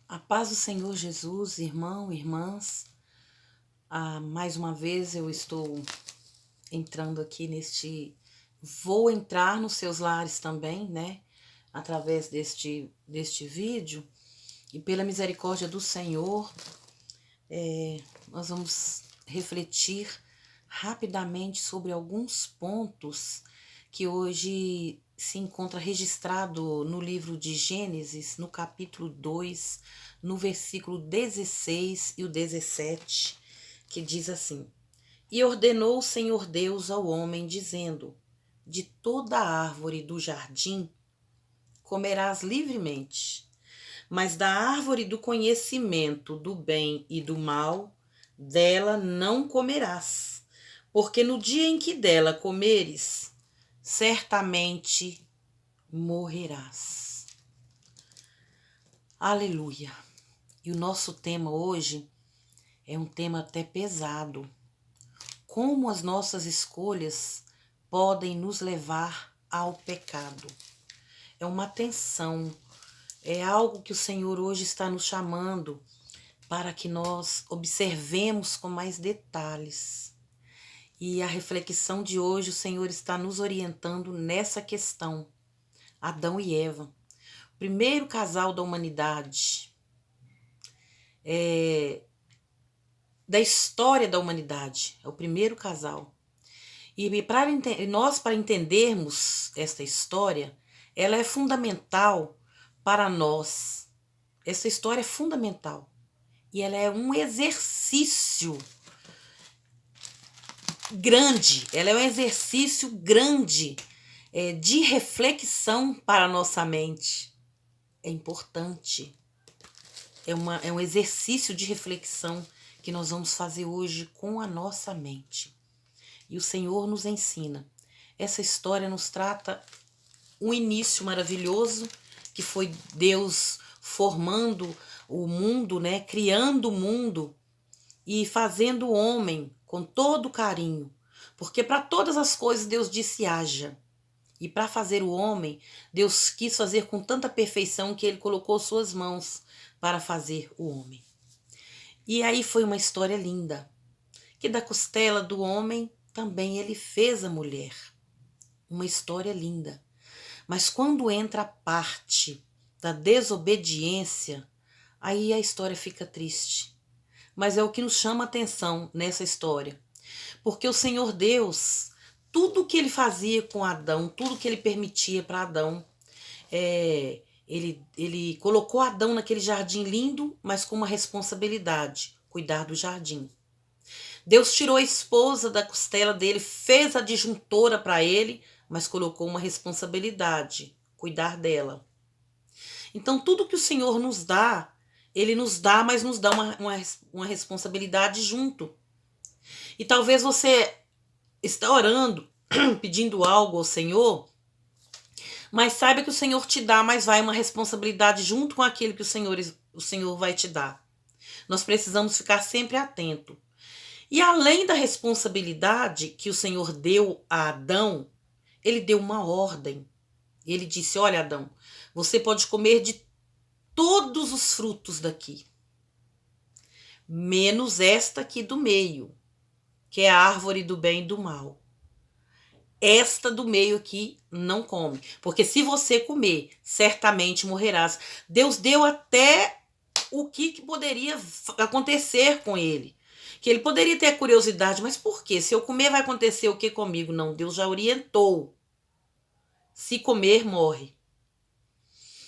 A paz do Senhor Jesus, irmão, irmãs. Mais uma vez eu estou entrando aqui Vou entrar nos seus lares também, né? Através deste vídeo. E pela misericórdia do Senhor, nós vamos refletir rapidamente sobre alguns pontos que hoje se encontra registrado no livro de Gênesis, no capítulo 2, no versículo 16 e o 17, que diz assim: E ordenou o Senhor Deus ao homem, dizendo: De toda árvore do jardim comerás livremente, mas da árvore do conhecimento do bem e do mal, dela não comerás, porque no dia em que dela comeres, certamente morrerás. Aleluia! E o nosso tema hoje é um tema até pesado. Como as nossas escolhas podem nos levar ao pecado. É uma tensão, é algo que o Senhor hoje está nos chamando para que nós observemos com mais detalhes. E a reflexão de hoje, o Senhor está nos orientando nessa questão. Adão e Eva, o primeiro casal da humanidade, da história da humanidade, é o primeiro casal. E para entendermos esta história, ela é fundamental para nós. Essa história é fundamental. E ela é um exercício grande, de reflexão para a nossa mente. É importante. É um exercício de reflexão que nós vamos fazer hoje com a nossa mente. E o Senhor nos ensina. Essa história nos trata um início maravilhoso, que foi Deus formando o mundo, né? Criando o mundo e fazendo o homem com todo carinho. Porque para todas as coisas Deus disse haja. E para fazer o homem, Deus quis fazer com tanta perfeição que ele colocou suas mãos para fazer o homem. E aí foi uma história linda, que da costela do homem também ele fez a mulher. Uma história linda. Mas quando entra a parte da desobediência, aí a história fica triste. Mas é o que nos chama a atenção nessa história. Porque o Senhor Deus, tudo que ele fazia com Adão, tudo que ele permitia para Adão, ele colocou Adão naquele jardim lindo, mas com uma responsabilidade, cuidar do jardim. Deus tirou a esposa da costela dele, fez a disjuntora para ele, mas colocou uma responsabilidade, cuidar dela. Então, tudo que o Senhor nos dá, ele nos dá, mas nos dá uma responsabilidade junto. E talvez você está orando, pedindo algo ao Senhor, mas saiba que o Senhor te dá, mas vai uma responsabilidade junto com aquilo que o Senhor vai te dar. Nós precisamos ficar sempre atento. E além da responsabilidade que o Senhor deu a Adão, ele deu uma ordem. Ele disse: olha, Adão, você pode comer de todos os frutos daqui, menos esta aqui do meio, que é a árvore do bem e do mal. Esta do meio aqui não come, porque se você comer, certamente morrerás. Deus deu até o que poderia acontecer com ele. Que ele poderia ter curiosidade, mas por quê? Se eu comer, vai acontecer o que comigo? Não, Deus já orientou. Se comer, morre.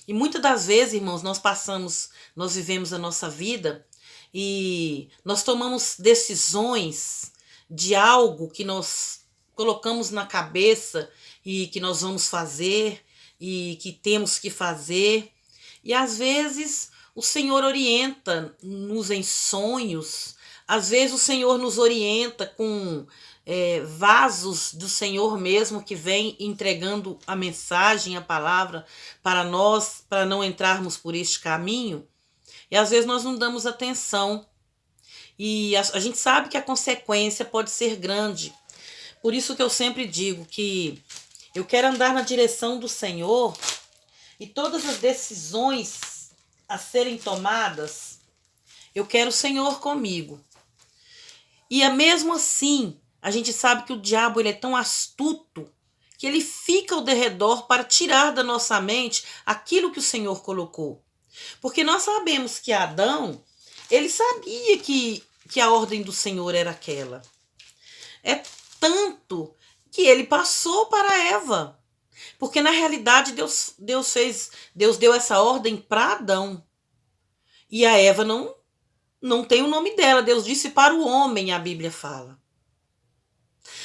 E muitas das vezes, irmãos, nós vivemos a nossa vida e nós tomamos decisões de algo que nós colocamos na cabeça e que nós vamos fazer e que temos que fazer. E às vezes o Senhor orienta-nos em sonhos, às vezes o Senhor nos orienta com vasos do Senhor mesmo que vem entregando a mensagem, a palavra para nós, para não entrarmos por este caminho. E às vezes nós não damos atenção. E a gente sabe que a consequência pode ser grande. Por isso que eu sempre digo que eu quero andar na direção do Senhor e todas as decisões a serem tomadas, eu quero o Senhor comigo. E mesmo assim, a gente sabe que o diabo ele é tão astuto que ele fica ao derredor para tirar da nossa mente aquilo que o Senhor colocou. Porque nós sabemos que Adão, ele sabia que a ordem do Senhor era aquela. É tanto que ele passou para Eva. Porque na realidade Deus deu essa ordem para Adão. E a Eva não tem o nome dela. Deus disse para o homem, a Bíblia fala.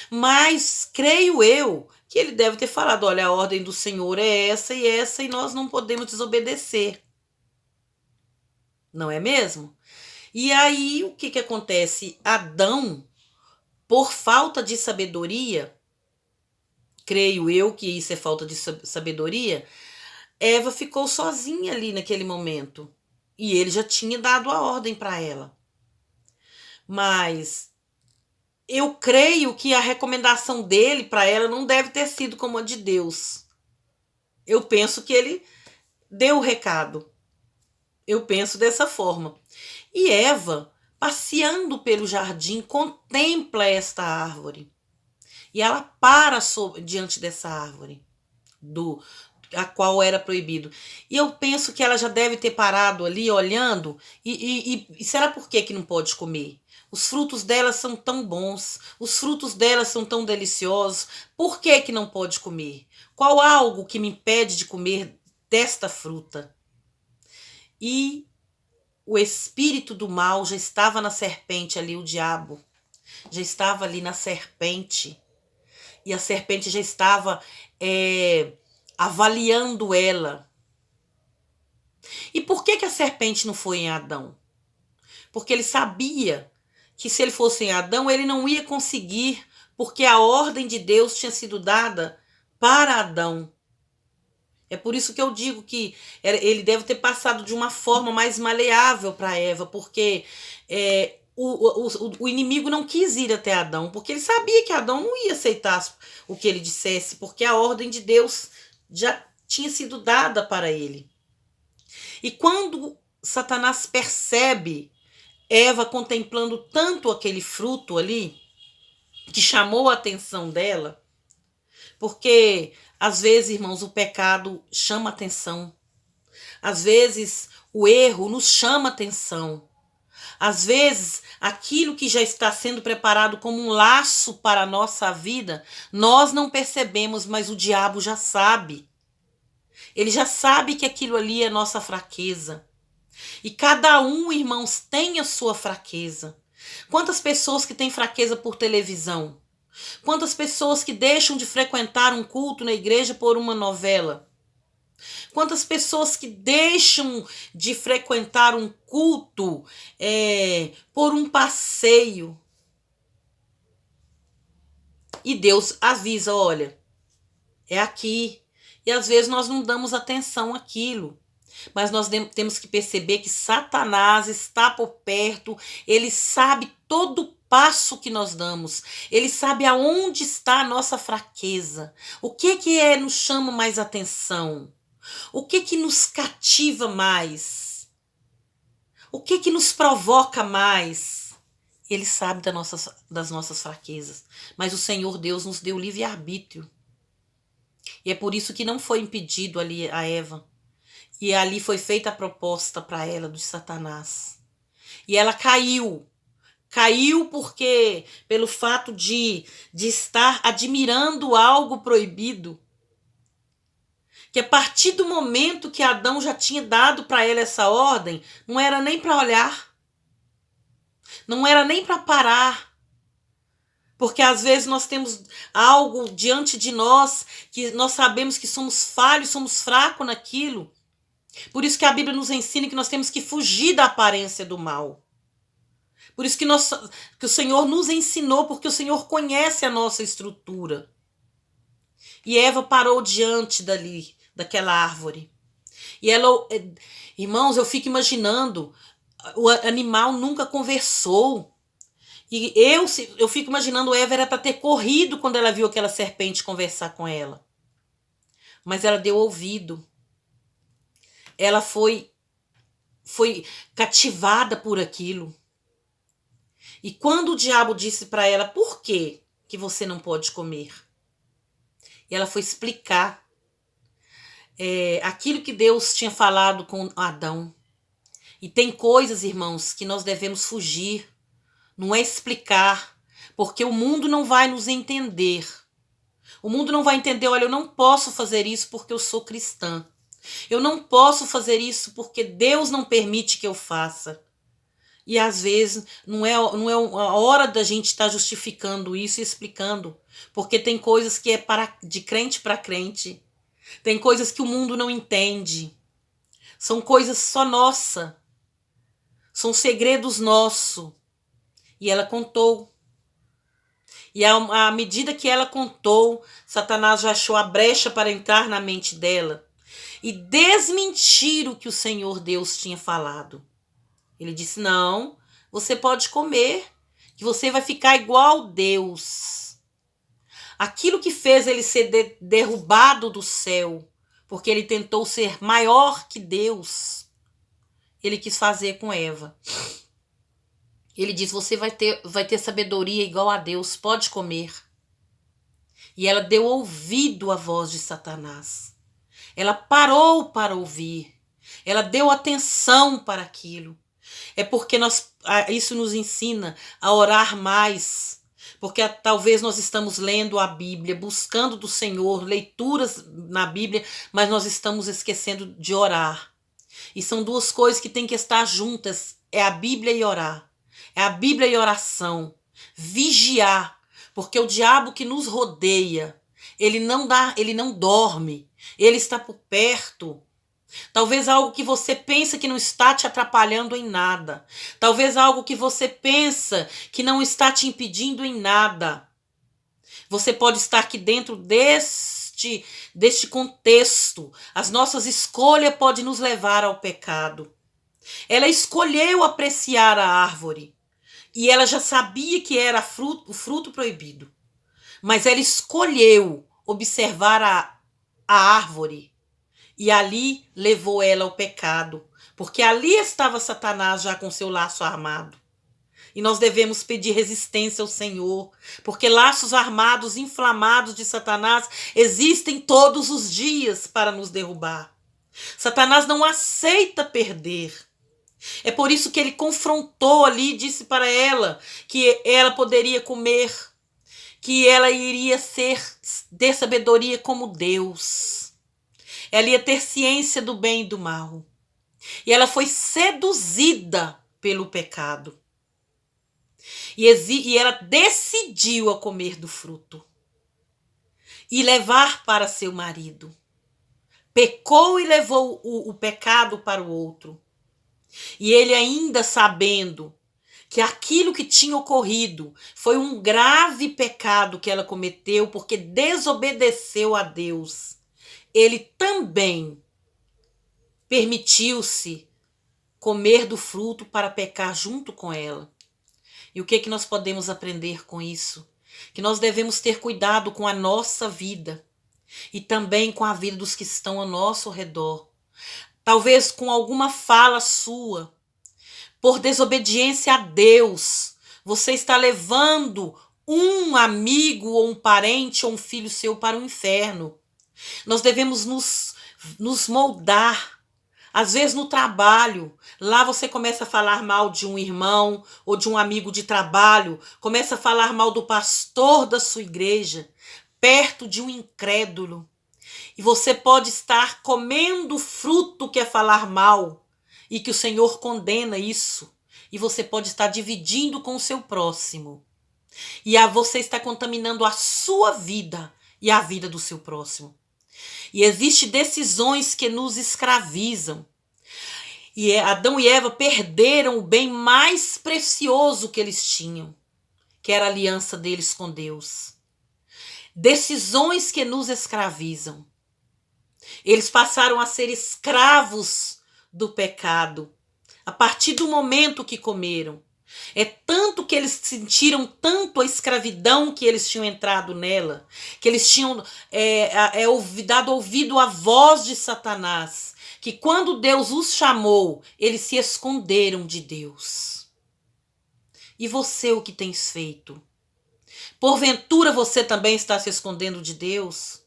Mas creio eu que ele deve ter falado, olha, a ordem do Senhor é essa, e nós não podemos desobedecer. Não é mesmo? E aí, o que acontece? Adão, por falta de sabedoria, creio eu que isso é falta de sabedoria, Eva ficou sozinha ali naquele momento. E ele já tinha dado a ordem para ela. Mas eu creio que a recomendação dele para ela não deve ter sido como a de Deus. Eu penso que ele deu o recado. Eu penso dessa forma. E Eva, passeando pelo jardim, contempla esta árvore. E ela para diante dessa árvore, a qual era proibido. E eu penso que ela já deve ter parado ali, olhando. E será por que não pode comer? Os frutos dela são tão bons. Os frutos dela são tão deliciosos. Por que não pode comer? Qual algo que me impede de comer desta fruta? E o espírito do mal já estava na serpente ali, o diabo. Já estava ali na serpente. E a serpente já estava avaliando ela. E por que a serpente não foi em Adão? Porque ele sabia que se ele fosse em Adão, ele não ia conseguir, porque a ordem de Deus tinha sido dada para Adão. É por isso que eu digo que ele deve ter passado de uma forma mais maleável para Eva, porque o inimigo não quis ir até Adão, porque ele sabia que Adão não ia aceitar o que ele dissesse, porque a ordem de Deus já tinha sido dada para ele. E quando Satanás percebe Eva contemplando tanto aquele fruto ali, que chamou a atenção dela, porque às vezes, irmãos, o pecado chama atenção. Às vezes, o erro nos chama atenção. Às vezes, aquilo que já está sendo preparado como um laço para a nossa vida, nós não percebemos, mas o diabo já sabe. Ele já sabe que aquilo ali é nossa fraqueza. E cada um, irmãos, tem a sua fraqueza. Quantas pessoas que têm fraqueza por televisão? Quantas pessoas que deixam de frequentar um culto na igreja por uma novela? Quantas pessoas que deixam de frequentar um culto por um passeio? E Deus avisa, olha, é aqui. E às vezes nós não damos atenção àquilo. Mas nós temos que perceber que Satanás está por perto, ele sabe todo passo que nós damos, ele sabe aonde está a nossa fraqueza, o que nos chama mais atenção, o que nos cativa mais, o que nos provoca mais. Ele sabe das nossas fraquezas, mas o Senhor Deus nos deu livre-arbítrio. E é por isso que não foi impedido ali a Eva. E ali foi feita a proposta para ela de Satanás. E ela caiu. Caiu porque, pelo fato de estar admirando algo proibido. Que a partir do momento que Adão já tinha dado para ela essa ordem, não era nem para olhar. Não era nem para parar. Porque às vezes nós temos algo diante de nós que nós sabemos que somos falhos, somos fracos naquilo. Por isso que a Bíblia nos ensina que nós temos que fugir da aparência do mal. Por isso que o Senhor nos ensinou, porque o Senhor conhece a nossa estrutura. E Eva parou diante daquela árvore. E ela, irmãos, eu fico imaginando, o animal nunca conversou. E eu fico imaginando, Eva era para ter corrido quando ela viu aquela serpente conversar com ela. Mas ela deu ouvido. Ela foi foi cativada por aquilo. E quando o diabo disse para ela, por que você não pode comer? E ela foi explicar aquilo que Deus tinha falado com Adão. E tem coisas, irmãos, que nós devemos fugir. Não é explicar, porque o mundo não vai nos entender. O mundo não vai entender, olha, eu não posso fazer isso porque eu sou cristã. Eu não posso fazer isso porque Deus não permite que eu faça. E às vezes não é a hora da gente estar justificando isso e explicando. Porque tem coisas que é de crente para crente. Tem coisas que o mundo não entende. São coisas só nossa. São segredos nossos. E ela contou. E à medida que ela contou, Satanás já achou a brecha para entrar na mente dela e desmentir o que o Senhor Deus tinha falado. Ele disse, não, você pode comer, que você vai ficar igual Deus. Aquilo que fez ele ser derrubado do céu, porque ele tentou ser maior que Deus, ele quis fazer com Eva. Ele diz, você vai ter sabedoria igual a Deus, pode comer. E ela deu ouvido à voz de Satanás. Ela parou para ouvir. Ela deu atenção para aquilo. É porque isso nos ensina a orar mais. Porque talvez nós estamos lendo a Bíblia, buscando do Senhor, leituras na Bíblia, mas nós estamos esquecendo de orar. E são duas coisas que têm que estar juntas. É a Bíblia e orar. É a Bíblia e oração. Vigiar. Porque o diabo que nos rodeia, ele não dorme. Ele está por perto. Talvez algo que você pensa que não está te atrapalhando em nada. Talvez algo que você pensa que não está te impedindo em nada. Você pode estar aqui dentro deste contexto. As nossas escolhas podem nos levar ao pecado. Ela escolheu apreciar a árvore. E ela já sabia que era o fruto proibido. Mas ela escolheu observar a árvore. E ali levou ela ao pecado. Porque ali estava Satanás já com seu laço armado. E nós devemos pedir resistência ao Senhor. Porque laços armados, inflamados de Satanás existem todos os dias para nos derrubar. Satanás não aceita perder. É por isso que ele confrontou ali e disse para ela que ela poderia comer, que ela iria ter sabedoria como Deus. Ela ia ter ciência do bem e do mal. E ela foi seduzida pelo pecado. E ela decidiu a comer do fruto e levar para seu marido. Pecou e levou o pecado para o outro. E ele ainda sabendo que aquilo que tinha ocorrido foi um grave pecado que ela cometeu porque desobedeceu a Deus. Ele também permitiu-se comer do fruto para pecar junto com ela. E o que nós podemos aprender com isso? Que nós devemos ter cuidado com a nossa vida e também com a vida dos que estão ao nosso redor. Talvez com alguma fala sua, por desobediência a Deus, você está levando um amigo ou um parente ou um filho seu para o inferno. Nós devemos nos moldar. Às vezes no trabalho, lá você começa a falar mal de um irmão ou de um amigo de trabalho, começa a falar mal do pastor da sua igreja, perto de um incrédulo. E você pode estar comendo fruto que é falar mal e que o Senhor condena isso. E você pode estar dividindo com o seu próximo. E você está contaminando a sua vida e a vida do seu próximo. E existem decisões que nos escravizam. E Adão e Eva perderam o bem mais precioso que eles tinham, que era a aliança deles com Deus. Decisões que nos escravizam. Eles passaram a ser escravos do pecado a partir do momento que comeram. É tanto que eles sentiram tanto a escravidão que eles tinham entrado nela, que eles tinham dado ouvido à voz de Satanás, que quando Deus os chamou, eles se esconderam de Deus. E você, o que tens feito? Porventura você também está se escondendo de Deus?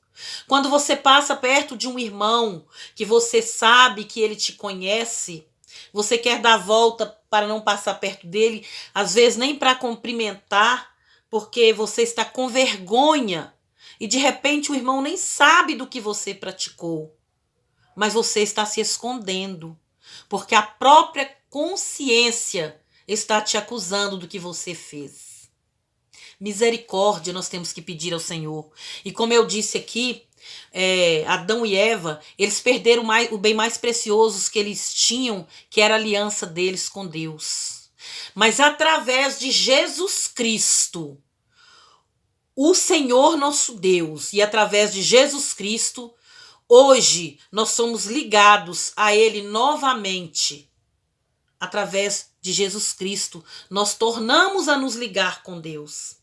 Quando você passa perto de um irmão que você sabe que ele te conhece, você quer dar a volta para não passar perto dele, às vezes nem para cumprimentar, porque você está com vergonha e de repente o irmão nem sabe do que você praticou, mas você está se escondendo, porque a própria consciência está te acusando do que você fez. Misericórdia nós temos que pedir ao Senhor. E como eu disse aqui, Adão e Eva, eles perderam o bem mais precioso que eles tinham, que era a aliança deles com Deus. Mas através de Jesus Cristo, o Senhor nosso Deus, e através de Jesus Cristo, hoje nós somos ligados a Ele novamente. Através de Jesus Cristo, nós tornamos a nos ligar com Deus.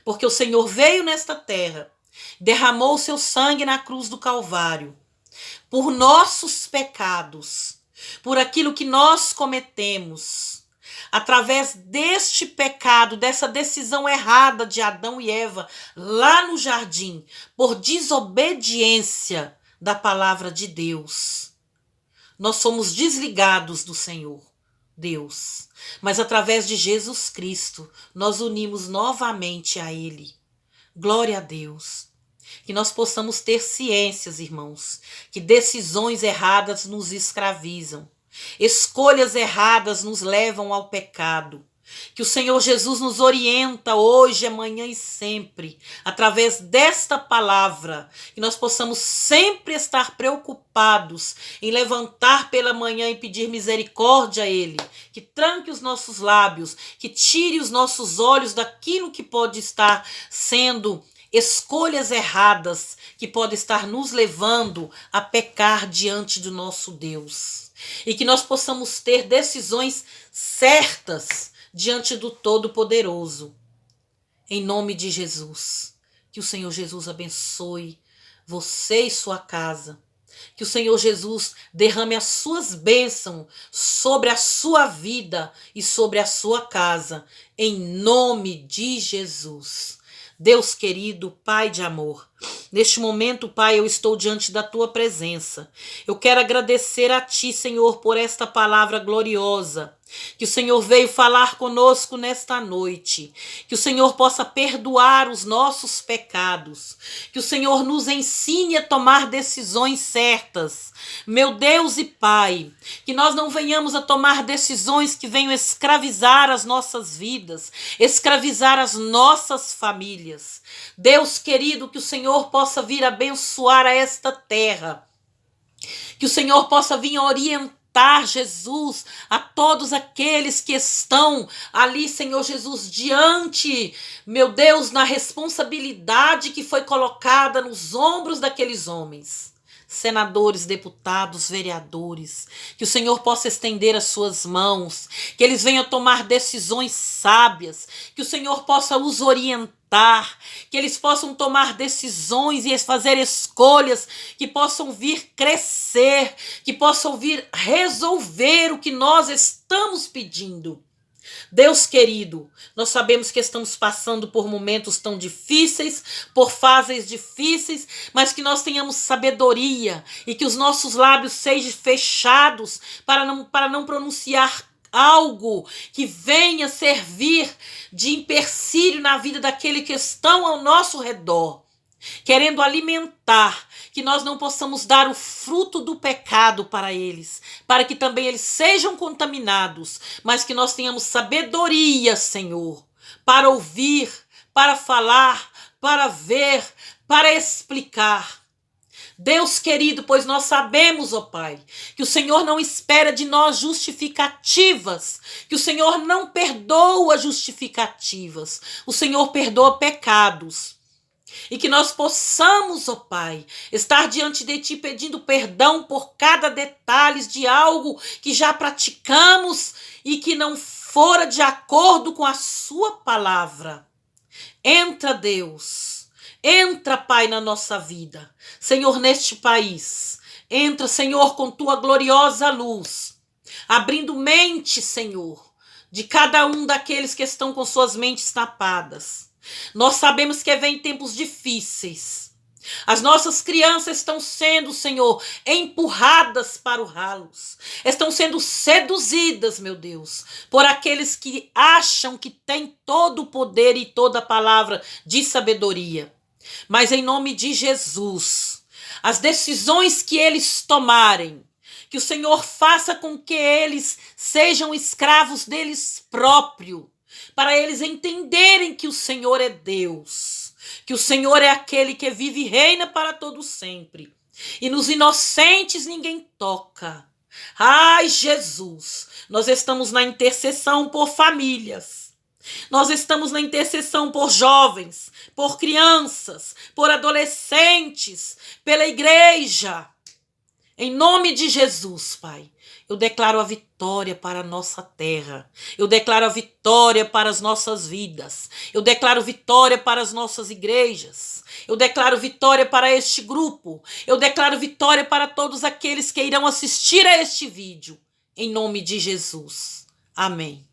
Porque o Senhor veio nesta terra, derramou o seu sangue na cruz do Calvário, por nossos pecados, por aquilo que nós cometemos. Através deste pecado, dessa decisão errada de Adão e Eva, lá no jardim, por desobediência da palavra de Deus, nós somos desligados do Senhor, Deus. Mas através de Jesus Cristo, nós unimos novamente a Ele. Glória a Deus. Que nós possamos ter ciências, irmãos, que decisões erradas nos escravizam. Escolhas erradas nos levam ao pecado. Que o Senhor Jesus nos orienta hoje, amanhã e sempre, através desta palavra, que nós possamos sempre estar preocupados em levantar pela manhã e pedir misericórdia a Ele, que tranque os nossos lábios, que tire os nossos olhos daquilo que pode estar sendo escolhas erradas, que pode estar nos levando a pecar diante do nosso Deus. E que nós possamos ter decisões certas diante do Todo-Poderoso. Em nome de Jesus. Que o Senhor Jesus abençoe você e sua casa. Que o Senhor Jesus derrame as suas bênçãos sobre a sua vida e sobre a sua casa. Em nome de Jesus. Deus querido, Pai de amor, neste momento, Pai, eu estou diante da Tua presença. Eu quero agradecer a Ti, Senhor, por esta palavra gloriosa, que o Senhor veio falar conosco nesta noite, que o Senhor possa perdoar os nossos pecados, que o Senhor nos ensine a tomar decisões certas. Meu Deus e Pai, que nós não venhamos a tomar decisões que venham escravizar as nossas vidas, escravizar as nossas famílias. Deus querido, que o Senhor possa vir abençoar a esta terra, que o Senhor possa vir orientar, Jesus, a todos aqueles que estão ali, Senhor Jesus, diante, meu Deus, na responsabilidade que foi colocada nos ombros daqueles homens. Senadores, deputados, vereadores, que o Senhor possa estender as suas mãos, que eles venham tomar decisões sábias, que o Senhor possa os orientar, que eles possam tomar decisões e fazer escolhas que possam vir crescer, que possam vir resolver o que nós estamos pedindo. Deus querido, nós sabemos que estamos passando por momentos tão difíceis, por fases difíceis, mas que nós tenhamos sabedoria e que os nossos lábios sejam fechados para não pronunciar algo que venha servir de empecilho na vida daqueles que estão ao nosso redor, querendo alimentar, que nós não possamos dar o fruto do pecado para eles, para que também eles sejam contaminados, mas que nós tenhamos sabedoria, Senhor, para ouvir, para falar, para ver, para explicar. Deus querido, pois nós sabemos, ó Pai, que o Senhor não espera de nós justificativas, que o Senhor não perdoa justificativas, o Senhor perdoa pecados. E que nós possamos, ó Pai, estar diante de Ti pedindo perdão por cada detalhe de algo que já praticamos e que não fora de acordo com a Sua palavra. Entra, Deus. Entra, Pai, na nossa vida. Senhor, neste país, Entra, Senhor, com tua gloriosa luz, abrindo mente, Senhor, de cada um daqueles que estão com suas mentes tapadas. Nós sabemos que vem tempos difíceis. As nossas crianças estão sendo, Senhor, empurradas para o ralos. Estão sendo seduzidas, meu Deus, por aqueles que acham que têm todo o poder e toda a palavra de sabedoria. Mas em nome de Jesus, as decisões que eles tomarem, que o Senhor faça com que eles sejam escravos deles próprios, para eles entenderem que o Senhor é Deus, que o Senhor é aquele que vive e reina para todo sempre. E nos inocentes ninguém toca. Ai, Jesus, nós estamos na intercessão por famílias. Nós estamos na intercessão por jovens, por crianças, por adolescentes, pela igreja. Em nome de Jesus, Pai, eu declaro a vitória para a nossa terra. Eu declaro a vitória para as nossas vidas. Eu declaro vitória para as nossas igrejas. Eu declaro vitória para este grupo. Eu declaro vitória para todos aqueles que irão assistir a este vídeo. Em nome de Jesus. Amém.